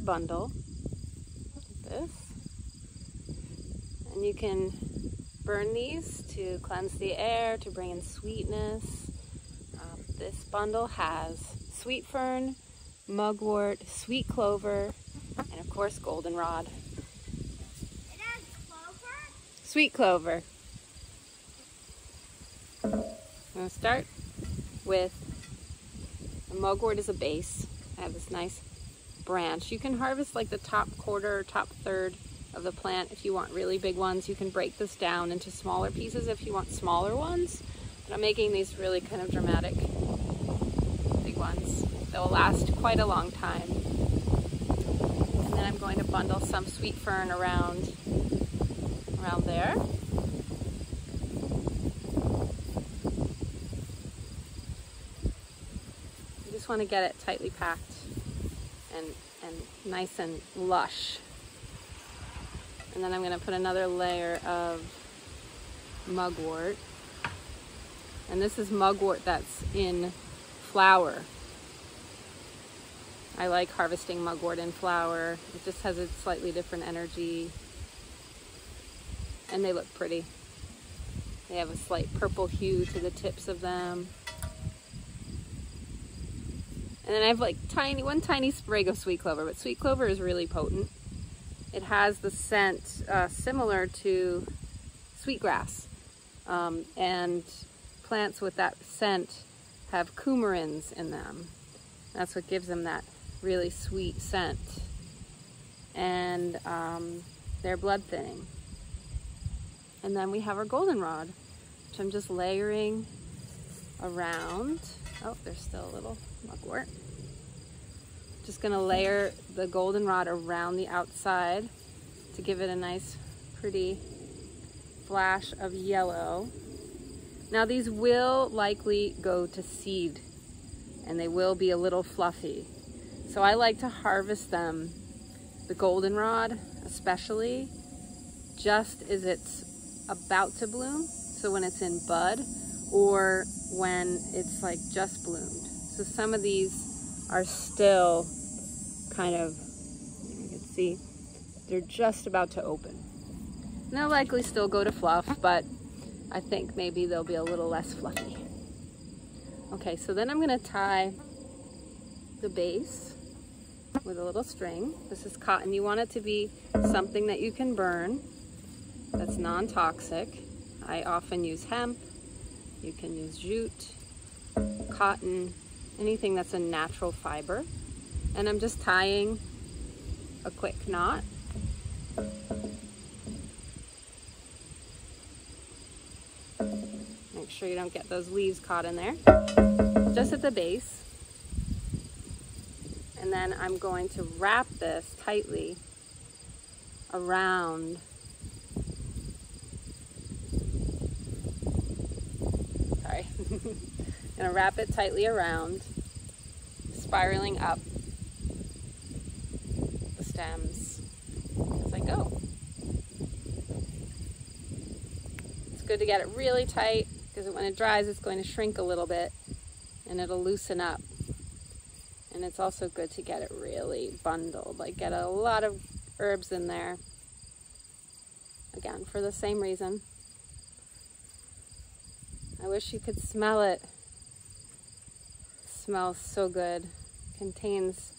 bundle like this. And you can burn these to cleanse the air, to bring in sweetness. This bundle has sweet fern, mugwort, sweet clover, and of course goldenrod. It has clover? Sweet clover. I'm going to start with the mugwort as a base. I have this nice branch. You can harvest like the top quarter or top third of the plant if you want really big ones. You can break this down into smaller pieces if you want smaller ones. But I'm making these really kind of dramatic big ones that will last quite a long time. And then I'm going to bundle some sweet fern around there. You just want to get it tightly packed and nice and lush. And then I'm going to put another layer of mugwort. And this is mugwort that's in flower. I like harvesting mugwort in flower. It just has a slightly different energy. And they look pretty. They have a slight purple hue to the tips of them. And then I have like one tiny sprig of sweet clover, but sweet clover is really potent. It has the scent similar to sweetgrass. And plants with that scent have coumarins in them. That's what gives them that really sweet scent. And they're blood thinning. And then we have our goldenrod, which I'm just layering around. Oh, there's still a little mugwort. Just gonna layer the goldenrod around the outside to give it a nice, pretty flash of yellow. Now these will likely go to seed and they will be a little fluffy. So I like to harvest them, the goldenrod especially, just as it's about to bloom. So when it's in bud or when it's like just bloomed. So some of these are still kind of, you can see, they're just about to open. And they'll likely still go to fluff, but I think maybe they'll be a little less fluffy. Okay, so then I'm gonna tie the base with a little string. This is cotton. You want it to be something that you can burn, that's non-toxic. I often use hemp. You can use jute, cotton, anything that's a natural fiber. And I'm just tying a quick knot. Make sure you don't get those leaves caught in there. Just at the base. And then I'm going to wrap this tightly around I'm gonna wrap it tightly around, spiraling up the stems as I go. It's good to get it really tight because when it dries, it's going to shrink a little bit and it'll loosen up. And it's also good to get it really bundled, like get a lot of herbs in there. Again, for the same reason. I wish you could smell it. It smells so good. It contains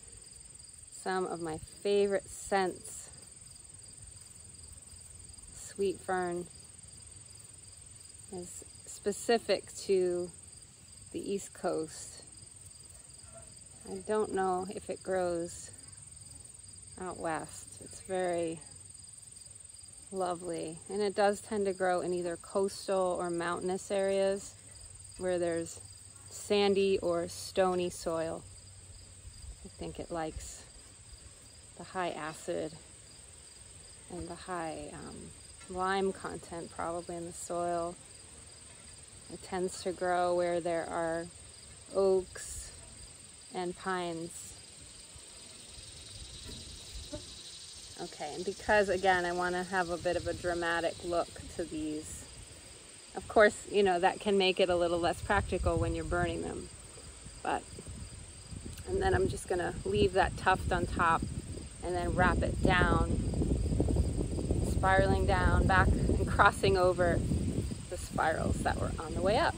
some of my favorite scents. Sweet fern is specific to the East Coast. I don't know if it grows out west. It's very lovely, and it does tend to grow in either coastal or mountainous areas where there's sandy or stony soil. I think it likes the high acid and the high lime content probably in the soil. It tends to grow where there are oaks and pines. Okay, and because, again, I want to have a bit of a dramatic look to these. Of course, you know, that can make it a little less practical when you're burning them. And then I'm just going to leave that tuft on top and then wrap it down, spiraling down, back and crossing over the spirals that were on the way up.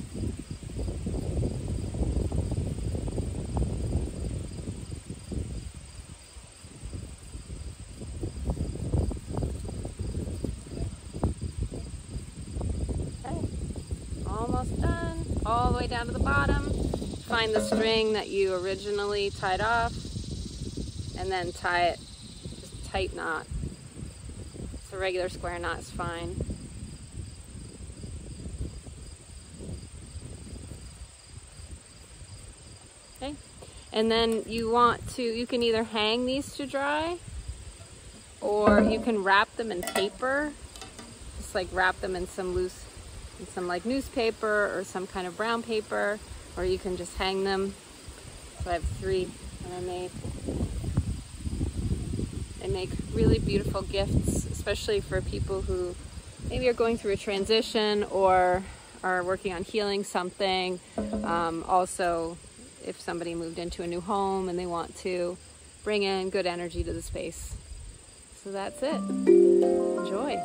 Okay, almost done. All the way down to the bottom. Find the string that you originally tied off, and then tie it, just a tight knot. So a regular square knot is fine. Okay, and then you can either hang these to dry, or you can wrap them in paper. Just like wrap them in some like newspaper or some kind of brown paper, or you can just hang them. So I have 3 that I made. They make really beautiful gifts, especially for people who maybe are going through a transition or are working on healing something. Also, if somebody moved into a new home and they want to bring in good energy to the space. So that's it. Enjoy.